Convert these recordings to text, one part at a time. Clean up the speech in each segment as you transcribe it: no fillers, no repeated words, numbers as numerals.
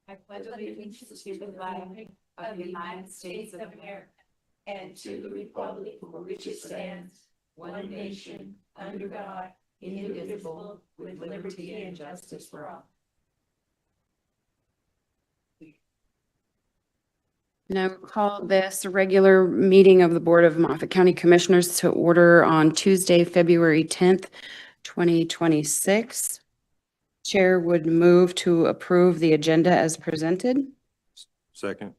I pledge allegiance to the flag of the United States of America and to the republic for which it stands, one nation, under God, indivisible, with liberty and justice for all. Now call this regular meeting of the Board of Moffat County Commissioners to order on Tuesday, February 10th, 2026. Chair would move to approve the agenda as presented. Second.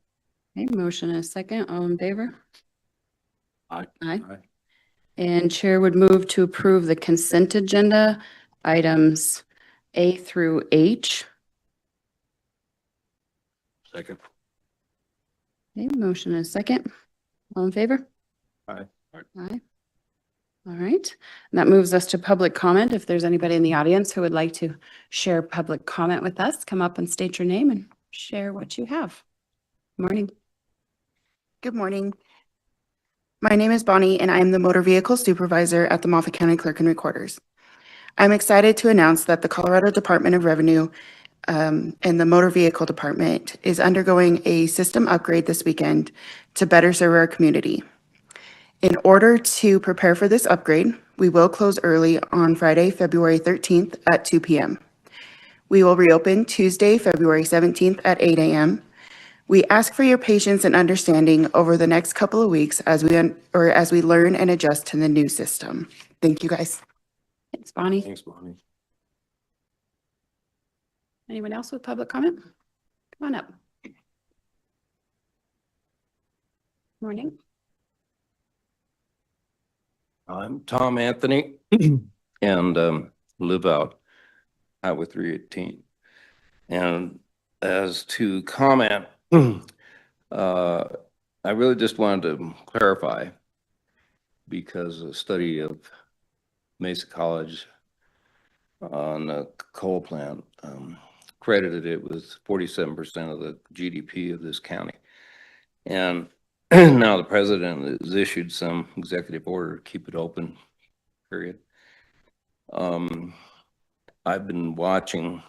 Okay, motion and a second. All in favor? Aye. Aye. And chair would move to approve the consent agenda, items A through H. Second. Okay, motion and a second. All in favor? Aye. Aye. All right. And that moves us to public comment. If there's anybody in the audience who would like to share public comment with us, come up and state your name and share what you have. Morning. Good morning. My name is Bonnie, and I am the motor vehicle supervisor at the Moffat County Clerk and Recorders. I'm excited to announce that the Colorado Department of Revenue and the Motor Vehicle Department is undergoing a system upgrade this weekend to better serve our community. In order to prepare for this upgrade, we will close early on Friday, February 13th at 2 p.m. We will reopen Tuesday, February 17th at 8 a.m. We ask for your patience and understanding over the next couple of weeks as we learn and adjust to the new system. Thank you, guys. Thanks, Bonnie. Thanks, Bonnie. Anyone else with public comment? Come on up. Morning. I'm Tom Anthony and live out Highway 318. And as to comment, I really just wanted to clarify, because a study of Mesa College on a coal plant credited it with 47% of the GDP of this county. And now the president has issued some executive order to keep it open, period. I've been watching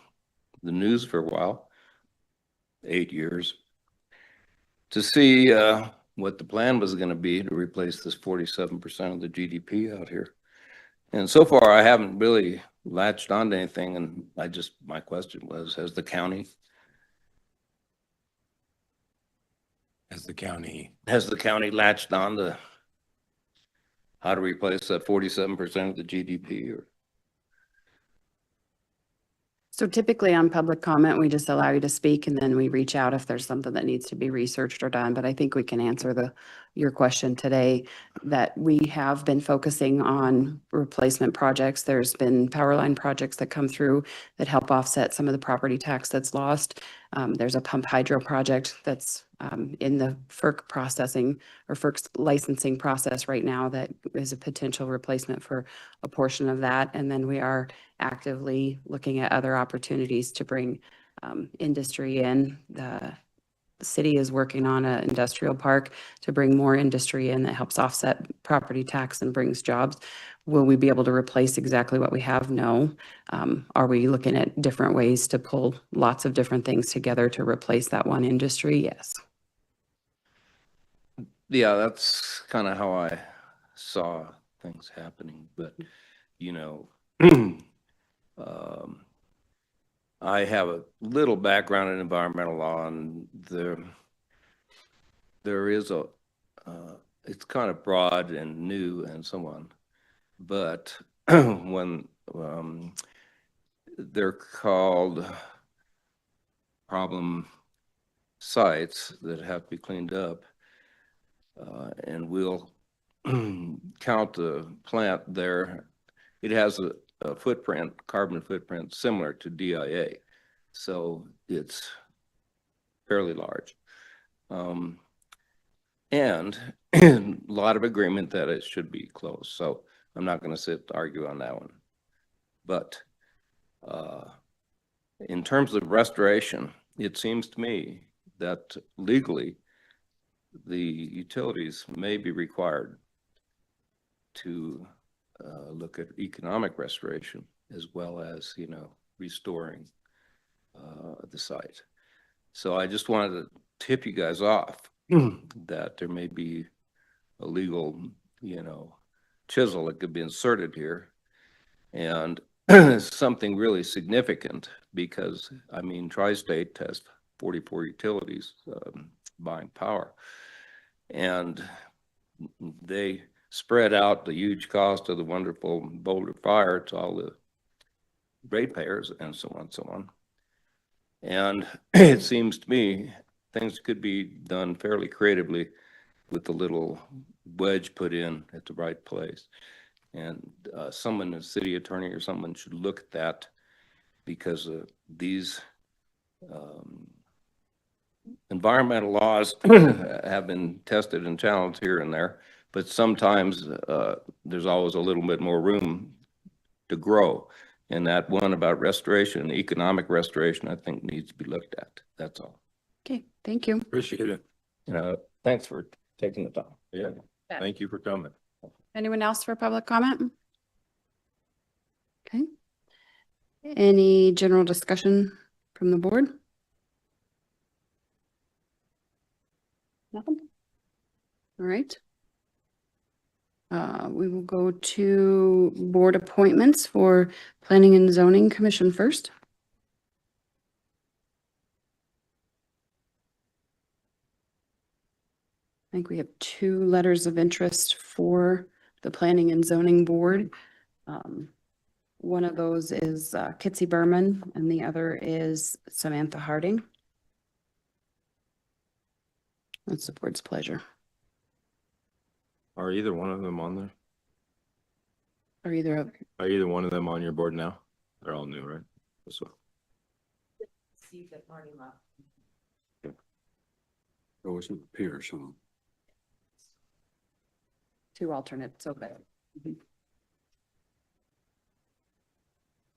the news for a while, 8 years, to see what the plan was going to be to replace this 47% of the GDP out here. And so far, I haven't really latched onto anything. And my question was, has the county latched on to how to replace that 47% of the GDP? Or So typically on public comment, we just allow you to speak and then we reach out if there's something that needs to be researched or done. But I think we can answer your question today that we have been focusing on replacement projects. There's been power line projects that come through that help offset some of the property tax that's lost. There's a pump hydro project that's in the FERC processing or FERC's licensing process right now that is a potential replacement for a portion of that. And then we are actively looking at other opportunities to bring industry in. The city is working on an industrial park to bring more industry in that helps offset property tax and brings jobs. Will we be able to replace exactly what we have? No. Are we looking at different ways to pull lots of different things together to replace that one industry? Yes. yeah, that's kind of how I saw things happening. But, you know, I have a little background in environmental law, and there is it's kind of broad and new and so on. But when they're called problem sites that have to be cleaned up, and we'll count the plant there, it has a footprint, carbon footprint similar to DIA. So it's fairly large. And a lot of agreement that it should be closed. So I'm not going to argue on that one. But in terms of restoration, it seems to me that legally the utilities may be required to look at economic restoration as well as, you know, restoring the site. So I just wanted to tip you guys off that there may be a legal, you know, chisel that could be inserted here, and something really significant, because I mean, Tri-State has 44 utilities buying power, and they spread out the huge cost of the wonderful Boulder fire to all the ratepayers and so on and so on. And it seems to me things could be done fairly creatively with a little wedge put in at the right place. And someone, a city attorney or someone, should look at that, because these environmental laws have been tested and challenged here and there, but sometimes there's always a little bit more room to grow. And that one about restoration, economic restoration, I think needs to be looked at. That's all. Okay, thank you. Appreciate it. You know, thanks for taking the time. Yeah. Thank you for coming. Anyone else for public comment? Okay. Any general discussion from the board? Nothing? All right. We will go to board appointments for Planning and Zoning Commission first. I think we have 2 letters of interest for the Planning and Zoning Board. One of those is Kitsy Berman, and the other is Samantha Harding. That's the board's pleasure. Are either one of them on there? Or either of, Are either one of them on your board now? They're all new, right? So. See the party lot. Oh, it's Pierce, huh? 2 alternates, okay.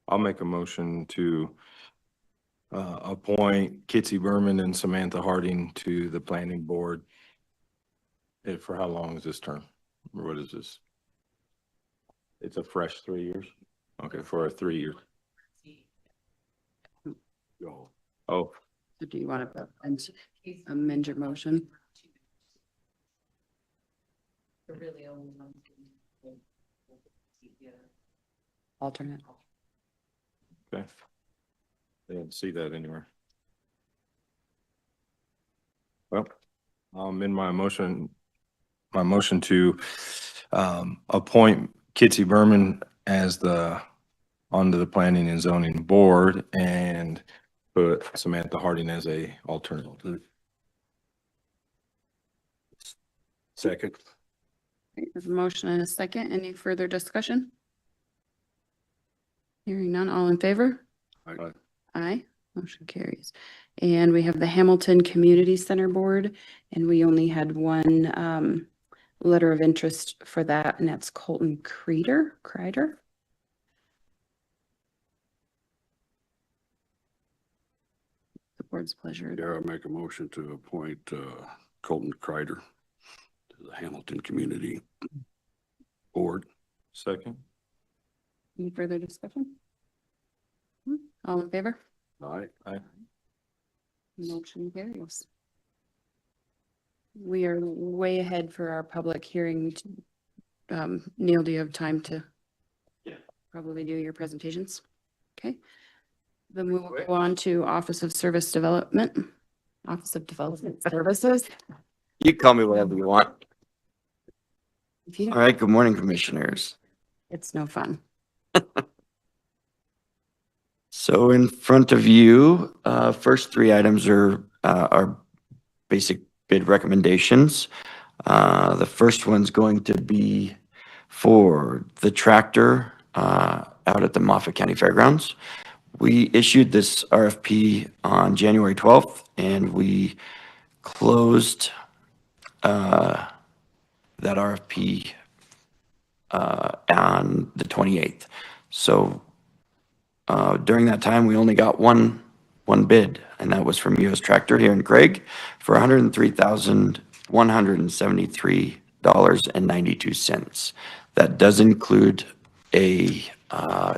I'll make a motion to appoint Kitsy Berman and Samantha Harding to the planning board. For how long is this term? Or what is this? It's a fresh 3 years? Okay, for a 3 year. Oh, So do you want to amend your motion? The really only one. Alternate. Okay. They didn't see that anywhere. Well, in my motion to appoint Kitsy Berman as onto the Planning and Zoning Board and put Samantha Harding as a alternate. Second. There's a motion and a second. Any further discussion? Hearing none, all in favor? Aye. Aye, motion carries. And we have the Hamilton Community Center Board, and we only had one letter of interest for that, and that's Colton Kreider. The board's pleasure. Yeah, I make a motion to appoint Colton Kreider to the Hamilton Community Board. Second. Any further discussion? All in favor? Aye. Aye. Motion carries. We are way ahead for our public hearing. Neil, do you have time to? Yeah. Probably do your presentations? Okay. Then we will go on to Office of Service Development, Office of Development Services. You call me whatever you want. If you All don't, right, good morning, commissioners. it's no fun. So in front of you, first three items are our basic bid recommendations. The first one's going to be for the tractor out at the Moffat County Fairgrounds. We issued this RFP on January 12th, and we closed that RFP on the 28th. So during that time, we only got one bid, and that was from US Tractor here in Craig for $103,173.92. That does include a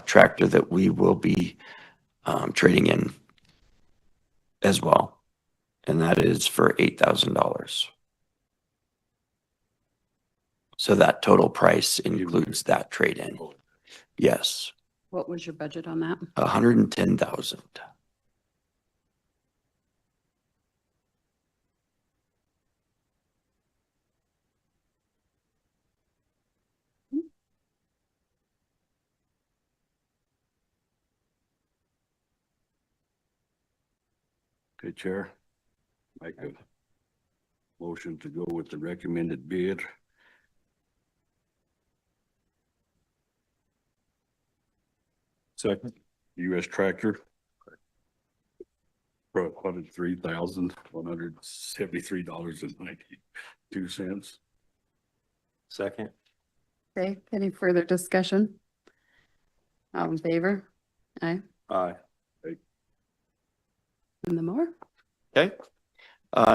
tractor that we will be trading in as well, and that is for $8,000. So that total price includes that trade-in. Yes, What was your budget on that? 110,000. Okay, Chair. Make a motion to go with the recommended bid. Second. US Tractor. For $103,173.92. Second. Okay, any further discussion? All in favor? Aye. Aye. And the more? Okay.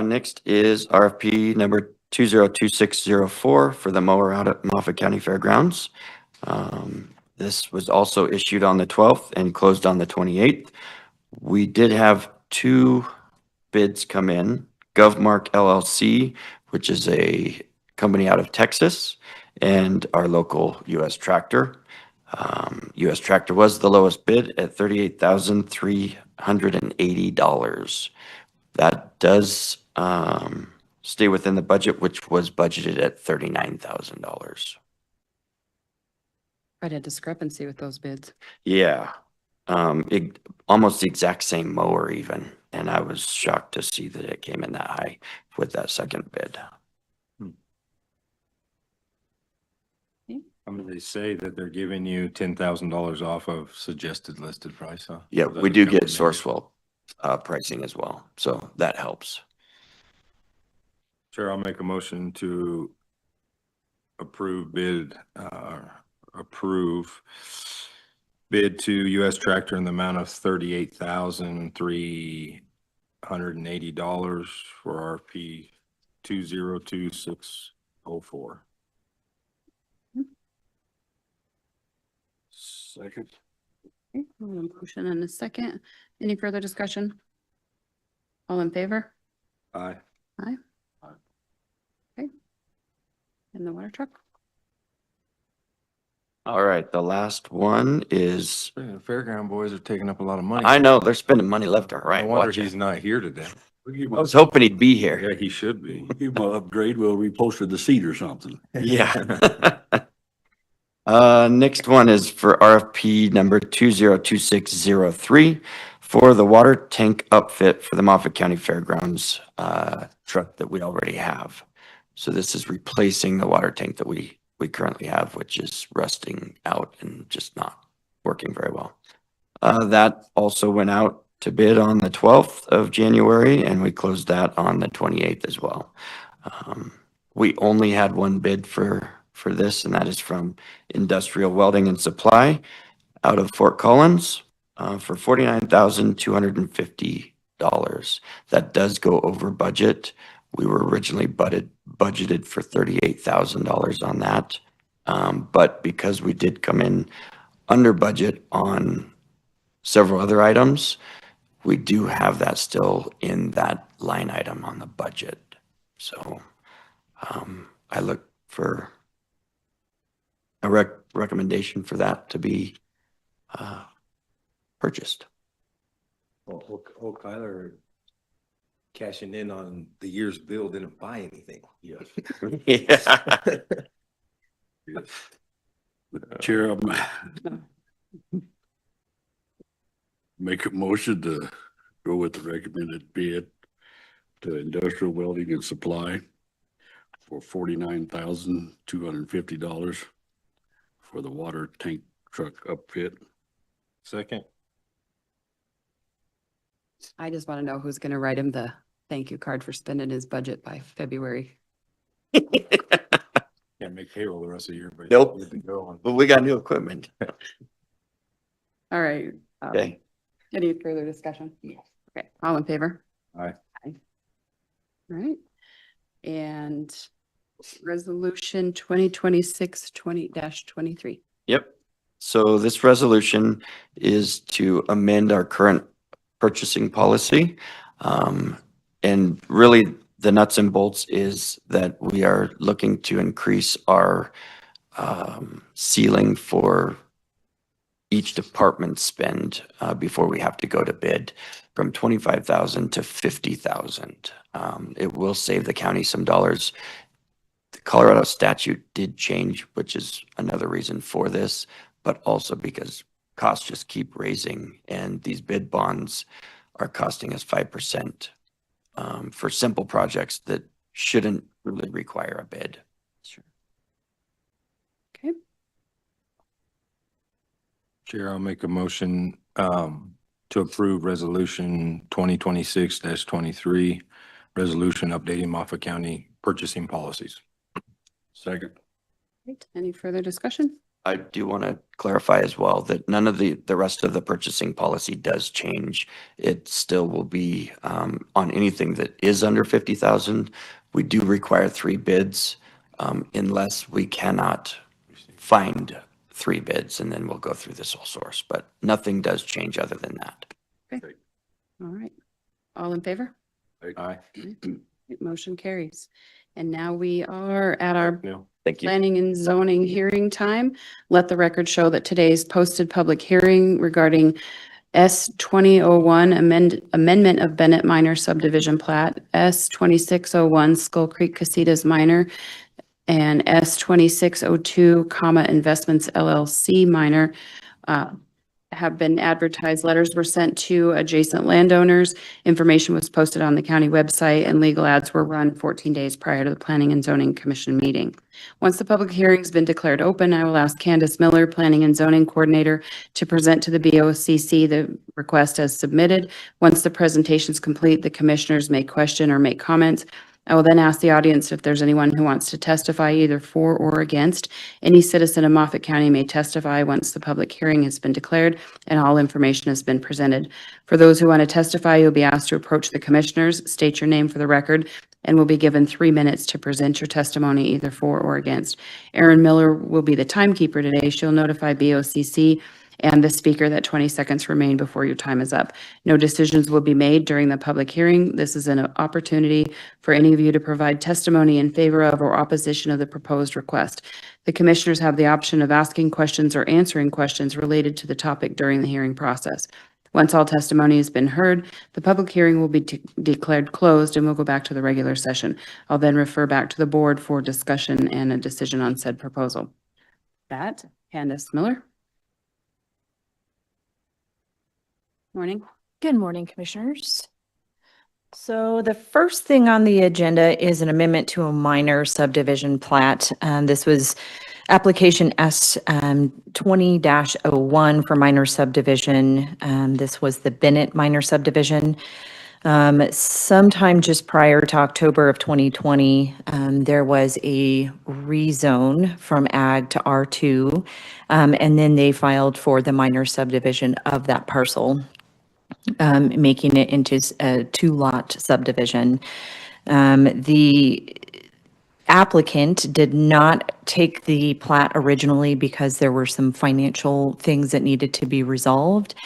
Next is RFP number 202604 for the mower out at Moffat County Fairgrounds. This was also issued on the 12th and closed on the 28th. We did have two bids come in, GovMark LLC, which is a company out of Texas, and our local US Tractor. US Tractor was the lowest bid at $38,380. That does stay within the budget, which was budgeted at $39,000. Quite a discrepancy with those bids. Yeah, almost the exact same mower even, and I was shocked to see that it came in that high with that second bid. I mean, they say that they're giving you $10,000 off of suggested listed price, huh? Yeah, Is that we the do get company name? Sourcewell pricing as well, so that helps. Chair, I'll make a motion to approve bid to US Tractor in the amount of $38,380 for RFP 202604. Second. Okay, we have a motion and a second. Any further discussion? All in favor? Aye. Aye. Okay. and the water truck. All right, the last one is, Fairground boys are taking up a lot of money. I know, they're spending money left or I right. wonder Watch he's it. not here today. I was hoping he'd be here. Yeah, he should be. Give him an upgrade, we'll reposter the seat or something. Yeah. Next one is for RFP number 202603 for the water tank upfit for the Moffett County Fairgrounds truck that we already have. So this is replacing the water tank that we currently have, which is rusting out and just not working very well. That also went out to bid on the 12th of January, and we closed that on the 28th as well. We only had one bid for this, and that is from Industrial Welding and Supply out of Fort Collins for $49,250. That does go over budget. We were originally budgeted for $38,000 on that. But because we did come in under budget on several other items, we do have that still in that line item on the budget. So I look for a recommendation for that to be purchased. Well, Kyler cashing in on the year's bill didn't buy anything. Yes. Yeah. Chair, make a motion to go with the recommended bid to Industrial Welding and Supply for $49,250 for the water tank truck upfit. Second. I just want to know who's going to write him the thank you card for spending his budget by February. Can't make payroll the rest of the year, but. Nope. good to go on. But we got new equipment. All right. Okay. Any further discussion? Okay, all in favor? Aye. All right. And resolution 2026-20-23. Yep. So this resolution is to amend our current purchasing policy. And really the nuts and bolts is that we are looking to increase our ceiling for each department spend before we have to go to bid from 25,000 to 50,000. It will save the county some dollars. The Colorado statute did change, which is another reason for this, but also because costs just keep raising and these bid bonds are costing us 5% for simple projects that shouldn't really require a bid. Sure. Okay, Chair, I'll make a motion to approve resolution 2026-23, resolution updating Moffett County purchasing policies. Second. great. Any further discussion? I do want to clarify as well that none of the rest of the purchasing policy does change. It still will be on anything that is under 50,000. We do require 3 bids unless we cannot find 3 bids, and then we'll go through the sole source, but nothing does change other than that. All right. All in favor? Aye. Motion carries. And now we are at our No. Thank you. planning and zoning hearing time. Let the record show that today's posted public hearing regarding S 2001 amendment of Bennett Minor subdivision plat, S 2601 Skull Creek Casitas Minor, and S 2602 Investments LLC Minor have been advertised. Letters were sent to adjacent landowners. Information was posted on the county website, and legal ads were run 14 days prior to the Planning and Zoning Commission meeting. Once the public hearing's been declared open, I will ask Candace Miller, Planning and Zoning Coordinator, to present to the BOCC the request as submitted. Once the presentation is complete, the commissioners may question or make comments. I will then ask the audience if there's anyone who wants to testify either for or against. Any citizen of Moffett County may testify once the public hearing has been declared and all information has been presented. For those who want to testify, you'll be asked to approach the commissioners, state your name for the record, and will be given 3 minutes to present your testimony either for or against. Erin Miller will be the timekeeper today. She'll notify BOCC and the speaker that 20 seconds remain before your time is up. No decisions will be made during the public hearing. This is an opportunity for any of you to provide testimony in favor of or opposition of the proposed request. The commissioners have the option of asking questions or answering questions related to the topic during the hearing process. Once all testimony has been heard, the public hearing will be declared closed and we'll go back to the regular session. I'll then refer back to the board for discussion and a decision on said proposal. That, Candace Miller. Morning. Good morning, Commissioners. So the first thing on the agenda is an amendment to a minor subdivision plat. This was application S 20-01 for minor subdivision. This was the Bennett minor subdivision. Sometime just prior to October of 2020, there was a rezone from ag to R2, and then they filed for the minor subdivision of that parcel, making it into a 2-lot subdivision. The applicant did not take the plat originally because there were some financial things that needed to be resolved.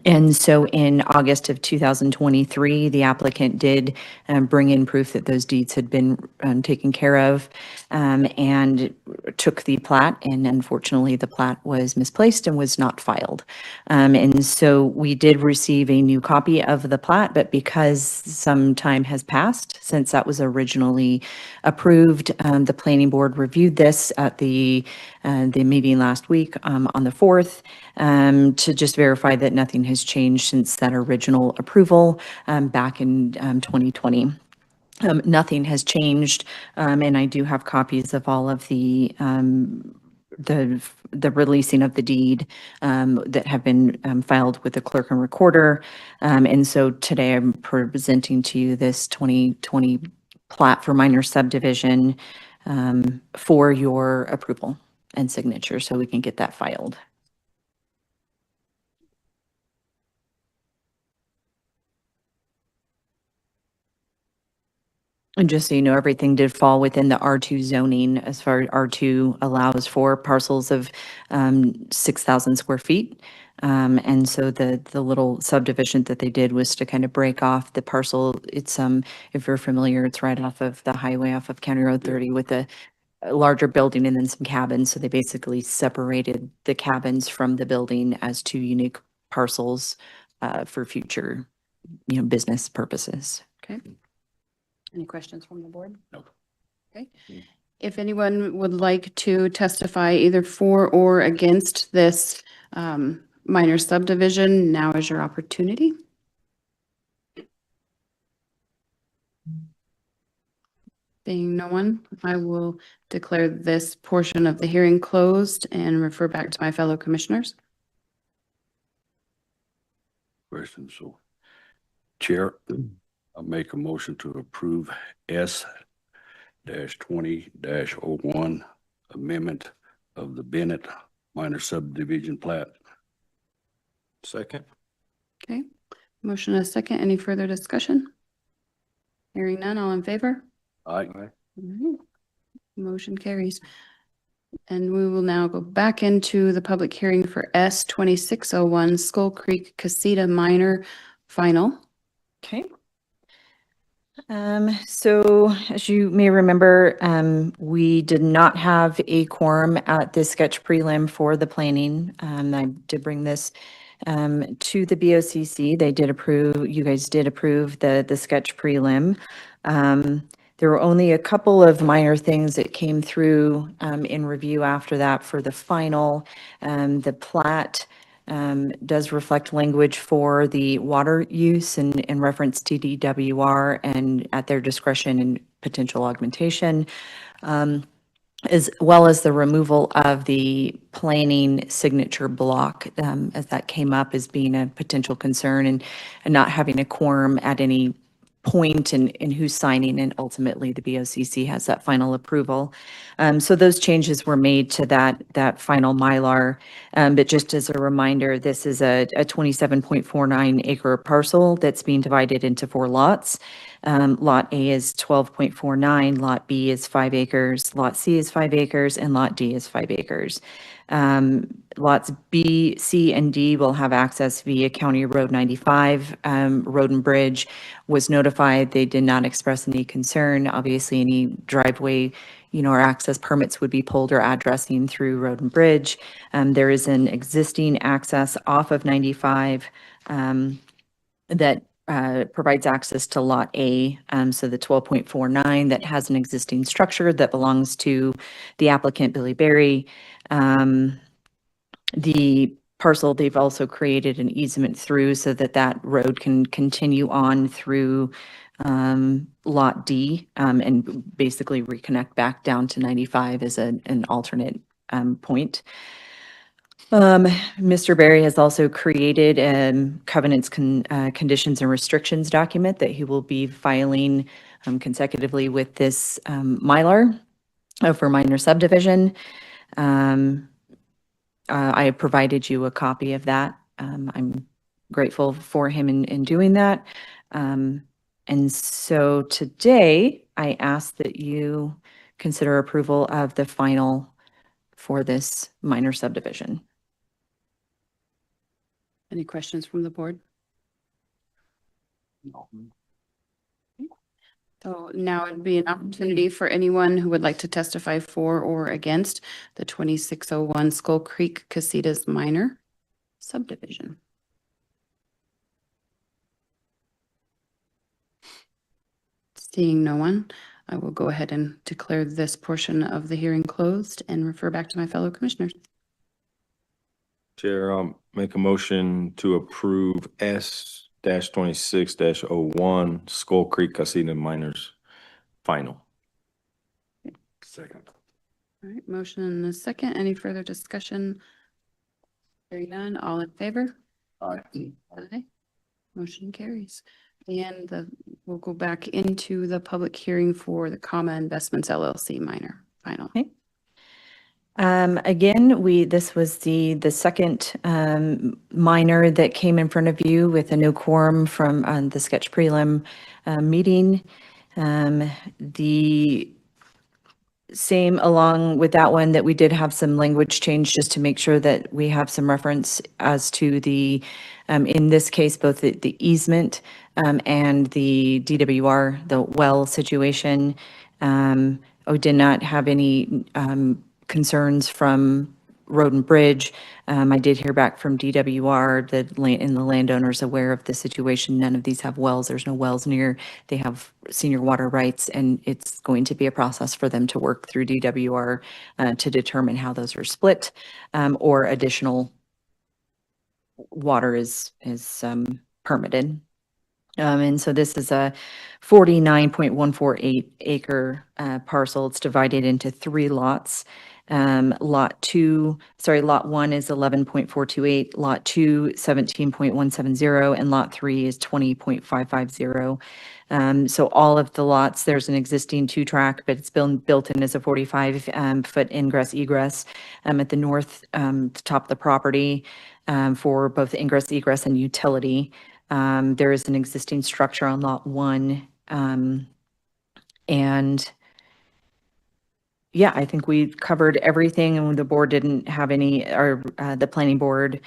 And so in August of 2023, the applicant did bring in proof that those deeds had been taken care of, and took the plat, and unfortunately the plat was misplaced and was not filed. And so we did receive a new copy of the plat, but because some time has passed since that was originally approved, the planning board reviewed this at the meeting last week on the 4th, to just verify that nothing has changed since that original approval back in 2020. Nothing has changed, and I do have copies of all of the releasing of the deed that have been filed with the clerk and recorder. And so today I'm presenting to you this 2020 plat for minor subdivision for your approval and signature so we can get that filed. And just so you know, everything did fall within the R2 zoning, as far as R2 allows for parcels of 6,000 square feet. And so the little subdivision that they did was to kind of break off the parcel. It's, if you're familiar, it's right off of the highway off of County Road 30 with a larger building and then some cabins. So they basically separated the cabins from the building as 2 unique parcels for future, business purposes. Okay. Any questions from the board? No. Okay. If anyone would like to testify either for or against this minor subdivision, now is your opportunity. Being no one, I will declare this portion of the hearing closed and refer back to my fellow commissioners. Question, so Chair, I'll make a motion to approve S-20-01 amendment of the Bennett minor subdivision plat. Second. Okay, motion and a second. Any further discussion? Hearing none, all in favor? Aye. All right. Motion carries. And we will now go back into the public hearing for S-2601 Skull Creek Casita Minor Final. Okay. So as you may remember, we did not have a quorum at the sketch prelim for the planning. I did bring this to the BOCC. They did approve, you guys did approve the sketch prelim. There were only a couple of minor things that came through in review after that for the final. The plat does reflect language for the water use and in reference to DWR and at their discretion and potential augmentation, as well as the removal of the planning signature block, as that came up as being a potential concern, and not having a quorum at any point in who's signing, and ultimately the BOCC has that final approval. So those changes were made to that final Mylar. But just as a reminder, this is a 27.49 acre parcel that's being divided into 4 lots. Lot A is 12.49, Lot B is 5 acres, Lot C is 5 acres, and Lot D is 5 acres. Lots B, C, and D will have access via County Road 95. Road and Bridge was notified. They did not express any concern. Obviously, any driveway, or access permits would be pulled or addressing through Road and Bridge. There is an existing access off of 95 that provides access to Lot A, so the 12.49 that has an existing structure that belongs to the applicant, Billy Berry. The parcel, they've also created an easement through so that that road can continue on through Lot D and basically reconnect back down to 95 as an alternate point. Mr. Berry has also created covenants, conditions, and restrictions document that he will be filing consecutively with this Mylar for minor subdivision. I provided you a copy of that. I'm grateful for him in doing that. And so today, I ask that you consider approval of the final for this minor subdivision. Any questions from the board? So now it'd be an opportunity for anyone who would like to testify for or against the 2601 Skull Creek Casitas Minor subdivision. Seeing no one, I will go ahead and declare this portion of the hearing closed and refer back to my fellow commissioners. Chair, I'll make a motion to approve S-26-01 Skull Creek Casino Miners final. Second. All right, motion and a second. Any further discussion? Hearing none, all in favor? Aye. Aye. Motion carries. And we'll go back into the public hearing for the Comma Investments LLC minor final. Okay. Again, this was the second minor that came in front of you with a no quorum from the sketch prelim meeting. The same along with that one, that we did have some language change just to make sure that we have some reference as to the, in this case, both the easement and the DWR, the well situation. We did not have any concerns from Road and Bridge. I did hear back from DWR that and the landowners aware of the situation. None of these have wells. There's no wells near. They have senior water rights, and it's going to be a process for them to work through DWR to determine how those are split or additional water is permitted. And so this is a 49.148 acre parcel. It's divided into 3 lots. Lot 1 is 11.428, lot 2, 17.170, and lot 3 is 20.550. So all of the lots, there's an existing 2-track, but it's built in as a 45-foot ingress egress at the north top of the property for both ingress, egress, and utility. There is an existing structure on lot 1. And yeah, I think we covered everything, and the board didn't have any, or the planning board,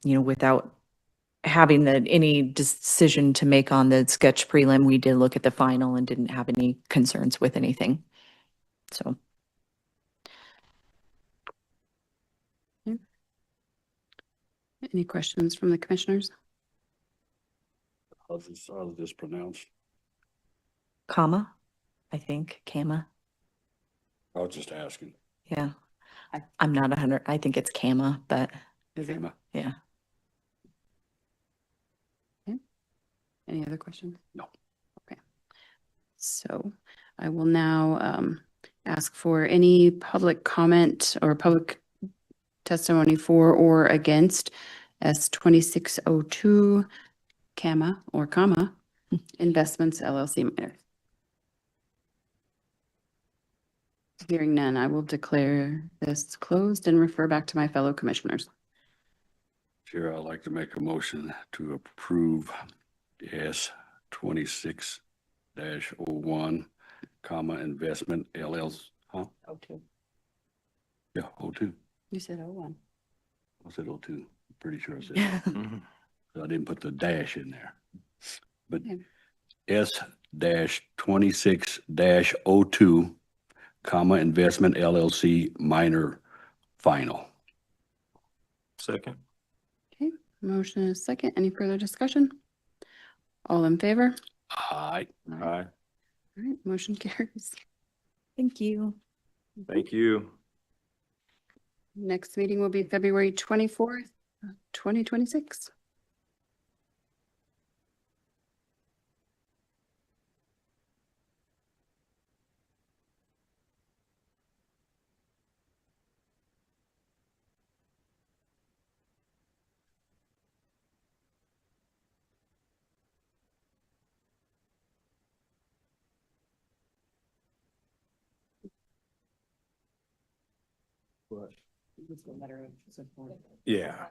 without having any decision to make on the sketch prelim, we did look at the final and didn't have any concerns with anything. So. Any questions from the commissioners? How's this pronounced? Comma, I think, Kama. I was just asking. Yeah. I'm not 100, I think it's Kama, but Kama. yeah. Any other questions? No. Okay. So I will now ask for any public comment or public testimony for or against S-2602 Comma Investments LLC minor. Hearing none, I will declare this closed and refer back to my fellow commissioners. Chair, I'd like to make a motion to approve S 26-01, comma, investment LLC, huh? O2. Yeah, 02. You said 01. I said 02. Pretty sure I said that. So I didn't put the dash in there. But Okay. S-26-02, comma, investment LLC, minor final. Second. Okay, motion is second. Any further discussion? All in favor? Aye. Aye. All right, motion carries. Thank you. Thank you. Next meeting will be February 24th, 2026. Yeah.